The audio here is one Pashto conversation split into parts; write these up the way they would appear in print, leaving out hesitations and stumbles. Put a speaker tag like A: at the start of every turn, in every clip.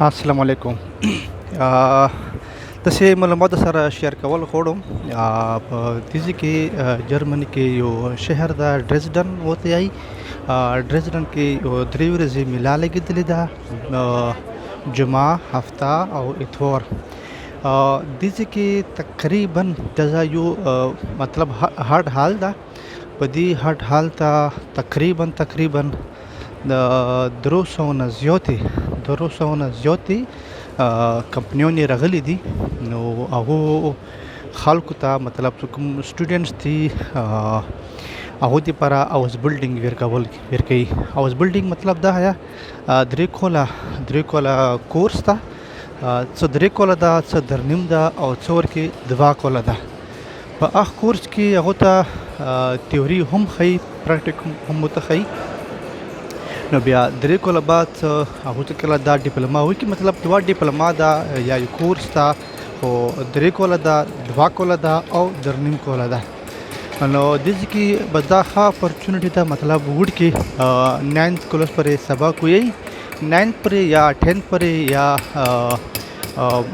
A: السلام علیکم. تاسې معلومات سره شیر کول غواړم. په دې کې جرمني کې یو شهر ده ډریسډن وته یای. ډریسډن کې یو درې ورځې میله لګېدلې ده، جمعه، هفته او اتوار. دې کې تقریبا دا یو مطلب هارډ حال ده. په دې هارډ حال ته تقریبا د 300 نه زیاتې کمپنیونې راغلي دي. نو هغو خلکو ته مطلب چې کوم سټوډنټس دي هغوی دپاره هاوس بلډینګ ورکوي. هاوس بلډینګ مطلب دا یا درې کوله کورس ده، څه 3 کوله ده، څه 3.5 ده او څه ورکې 2 کوله ده. په هغه کورس کې هغو ته تیوري هم ښیي، پراکټیک هم ورته ښیي. نو بیا 3 کوله بعد هغو ته کله دا ډیپلوما وکړي، مطلب یوه ډیپلوما ده یا یو کورس ده، خو 3 کوله ده، 2 کوله ده او 3.5 کوله ده. نو دې کې به دا ښه اپرچونټي ده، مطلب وړکي 9th کلاس پورې سبق ویي، 9th پورې یا 10th پورې یا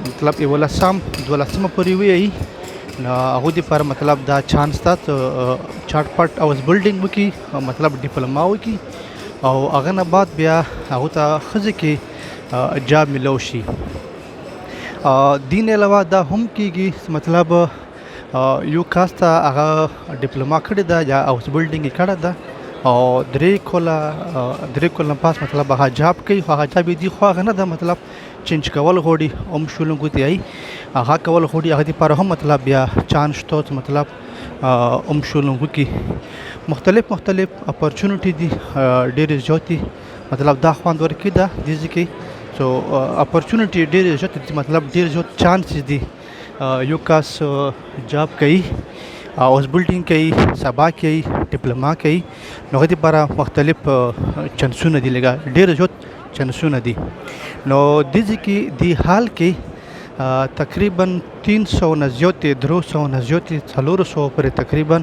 A: مطلب 12مه پورې ویي. نو هغوی دپاره مطلب دا چانس ده چاټ پټ هاوس بلډینګ وکړي، مطلب ډیپلوما وکړي او هغه نه بعد بیا هغو ته ښځې کې جاب میلاو شي. دې نه علاوه دا هم کېږي مطلب یو کس ته هغه ډیپلوما کړې ده یا هاوس بلډینګ یې کړې ده او 3 کوله پاس مطلب هغه جاب کوي، خو هغه جاب یې دي خو هغه نه ده مطلب چینج کول غواړي، شولنګ ته یایي هغه کول غواړي. هغه دپاره هم مطلب بیا چانس شته چې مطلب شولنګ وکړي. مختلف اپرچونټي دي ډېرې زیاتې، مطلب دا خوند ورکوي ده دې کې سو اپرچونټي ډېرې زیاتې دي، مطلب ډېر زیات چانسز دي. یو کس جاب کوي، هاوس بلډینګ کوي، سبا کوي، ډیپلوما کوي، نو هغه دپاره مختلف چانسونه دي، لږه ډېر زیات چانسونه دي. نو دې کې دې حال کې تقریبا 300 نه زیاتې 300 نه زیاتې 400 پورې تقریبا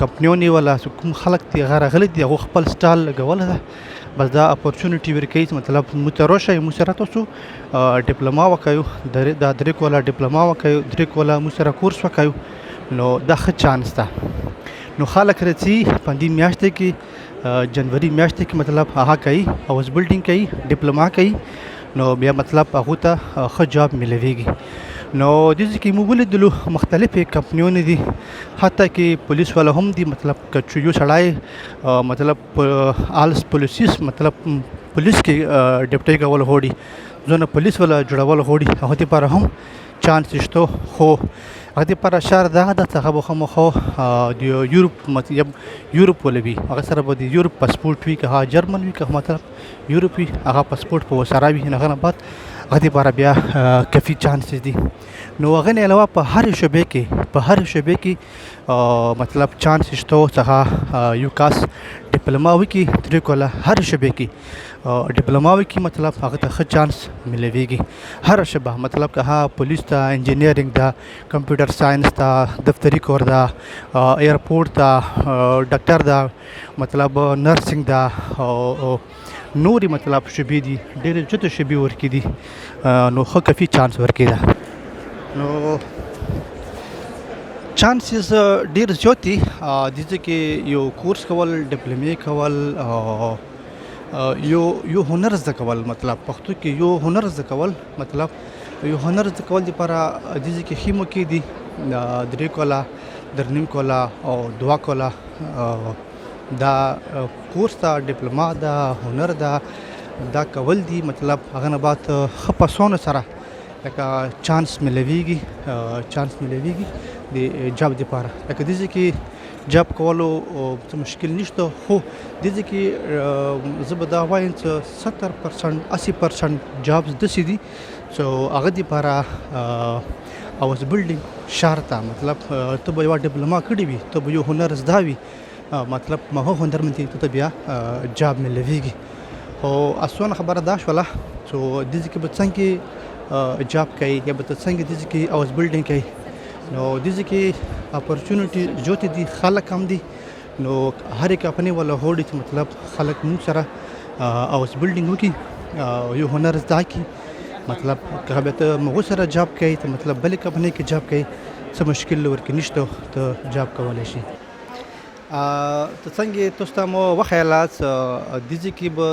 A: کمپنیونې والا کوم خلک دي هغه راغلي دي، هغو خپل سټال لګولی ده. بس دا اپرچونټي ورکوي چې مطلب موږ ته راشئ، موږ سره تاسو ډیپلوما وکوو، دا 3 کوله ډیپلوما وکوو، 3 کوله موږ سره کورس وکوو. نو دا ښه چانس ده. نو خلک راځي په دې میاشتې کې، جنوري میاشتې کې مطلب هغه کوي، هاوس بلډینګ کوي، ډیپلوما کوي، نو بیا مطلب هغو ته ښه جاب میلاویږي. نو دې کې موږ ولیدلو مختلفې کمپنیونې دي، حتی کې پولیس والا هم دي، مطلب که یو سړی مطلب آلس پولیسیس مطلب پولیس کې ډیپټي کول غواړي، ځونه پولیس والا جوړول غواړي، هغو دپاره هم چانس شته. خو هغه دپاره شرط دغه ده چې هغه به خامخا د یورپ والا وي، هغه سره به د یورپ پاسپورټ وي، که هغه جرمن وي که مطلب یورپ وي، هغه پاسپورټ به ورسره وي. هغه نه بعد هغه دپاره بیا کافي چانسز دي. نو هغه نه علاوه په هر شعبې کې مطلب چانس شته چې هغه یو کس ډیپلوما وکړي، 3 کوله هر شعبې کې ډیپلوما وکړي، مطلب هغه ته ښه چانس میلاویږي. هر شعبه مطلب که هغه پولیس ته، انجینیرینګ ده، کمپیوټر ساینس ده، دفتري کور ده، ایرپورټ ده، ډاکټر ده، مطلب نرسنګ ده او نورې مطلب شعبې دي، ډېرې زیاتې شعبې ورکې دي. نو ښه کافي چانس ورکې ده. نو چانسز ډېر زیات دي. دې کې یو کورس کول، ډیپلومې کول، یو هنر زده کول، مطلب پښتو کې یو هنر زده کول، مطلب یو هنر زده کول دپاره دې کې ښې موقع دي. 3 کوله، 3.5 کوله او 2 کوله دا کورس ده، ډیپلوما ده، هنر ده، دا کول دي. مطلب هغه نه بعد ښه پسونو سره لکه چانس میلاویږي د جاب دپاره. لکه دې کې جاب کولو څه مشکل نشته، خو دې کې زه به دا وایم چې 70% 80% جابس داسې دي چې هغه دپاره هاوس بلډینګ شرط ده. مطلب ته به یوه ډیپلوما کړې وي، ته به یو هنر زده وي، مطلب هغه هنرمند ته بیا جاب میلاویږي. خو اسانه خبره دا شوله چې دې کې به څنګه جاب کوي یا به ته څنګه دې کې هاوس بلډینګ کوي. نو دې کې اپرچونټي زیاتې دي، خلک هم دي. نو هر کمپنۍ والا غواړي چې مطلب خلک موږ سره هاوس بلډینګ وکړي یو هنر زده کړي مطلب که بیا ته مغو سره جاب کوي ته مطلب بلې کمپنۍ کې جاب کوي څه مشکل ورکې نشته ته جاب کولی شي. ته څنګه تاسو ته مو وخیالات دیږي کې به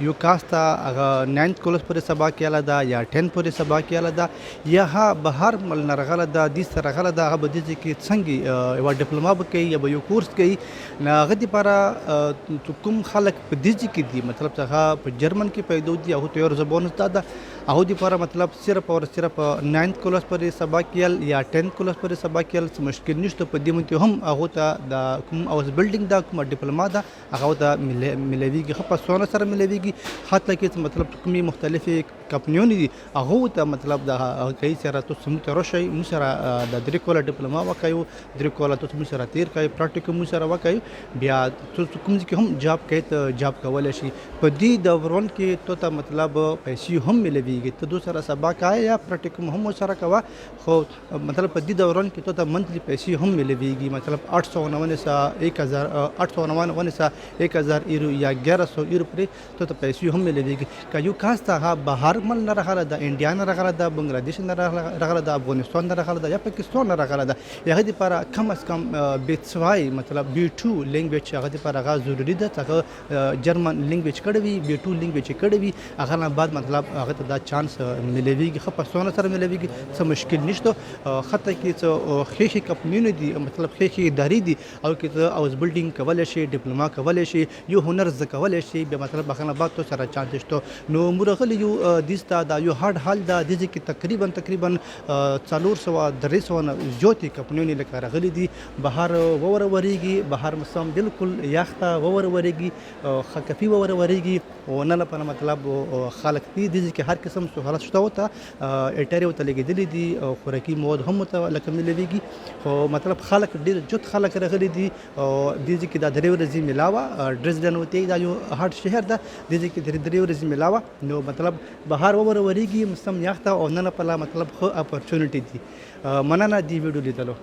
A: یو کاس ته هغه 9th کلاس پورې سبا کېاله ده یا 10 پورې سبا کېاله ده یا ها بهر مل نه راغله ده دې سره راغله ده هغه به دیږي کې څنګه یوه ډیپلوما به کوي یا به یو کورس کوي نو هغه دپاره کوم خلک په دیږي کې دي مطلب چې هغه په جرمن کې پیدا دي هغو ته یو زبان زده ده هغو دپاره مطلب صرف او صرف 9th کلاس پورې سبا کېل یا 10th کلاس پورې سبا کېل څه مشکل نشته په دې کې هم هغو ته د کوم هاوس بلډینګ دا کومه ډیپلوما ده هغه ته ملویږي ښه په سونه سره ملویږي حتی کې مطلب کومې مختلفې کمپنیونې دي هغو ته مطلب د کوي سره تاسو موږ ته راشئ موږ سره د 3 کاله ډیپلوما وکړو 3 کاله تاسو موږ سره تیر کړئ پراکټیکم موږ سره وکړو بیا تاسو کوم ځای کې هم جاب کوئ ته جاب کولی شي په دې دوران کې ته مطلب پیسې هم ملویږي ته دو سره سبا کوه یا پراکټیکم هم سره کوه خو مطلب په دې دوران کې ته منتلی پیسې هم ملویږي مطلب 899 سا 1899 سا 1000 یورو یا 1100 یورو پرې ته پیسې هم ملویږي که یو کاس ته بهر مل نه راغله ده انډیا نه راغله ده بنګلادیش نه راغله ده افغانستان نه راغله ده یا پاکستان نه راغله ده هغه دپاره کم از کم B2 مطلب B2 لینګویج هغه دپاره هغه ضروري ده چې هغه جرمن لینګویج کړی وي B2 لینګویج یې کړی وي هغه نه بعد مطلب هغه ته دا چانس ملویږي ښه په سونه سره ملویږي څه مشکل نشته حتی کې څه ښې کمپنیونه دي مطلب ښې ادارې دي او کې ته هاوس بلډینګ کولی شي ډیپلوما کولی شي یو هنر زده کولی شي بیا مطلب هغه نه بعد تو سره چانس شته نو موږ راغلي یو دې ته دا یو هارډ حال ده دې کې تقریبا 400 نه زیاتې کمپنیونې لکه راغلي دي بهر وورېږي بهر مسام بالکل یخته وورېږي خکفي وورېږي او نه لپاره مطلب خلک دي دې کې هر قسم سهولت شته ورته اټارې ورته لګېدلي دي خوراکي مواد هم ورته لکه ملویږي خو مطلب خلک ډېر جوت خلک راغلي دي او دې کې دا 3 ورځې میلاوه ډرزډن ورته دا یو هارډ شهر ده دې کې 3 ورځې میلاوه نو مطلب بهر وورېږي مستم یخته او نه لپاره مطلب ښه اپورچونټي دي مننه دې ویډیو لیدلو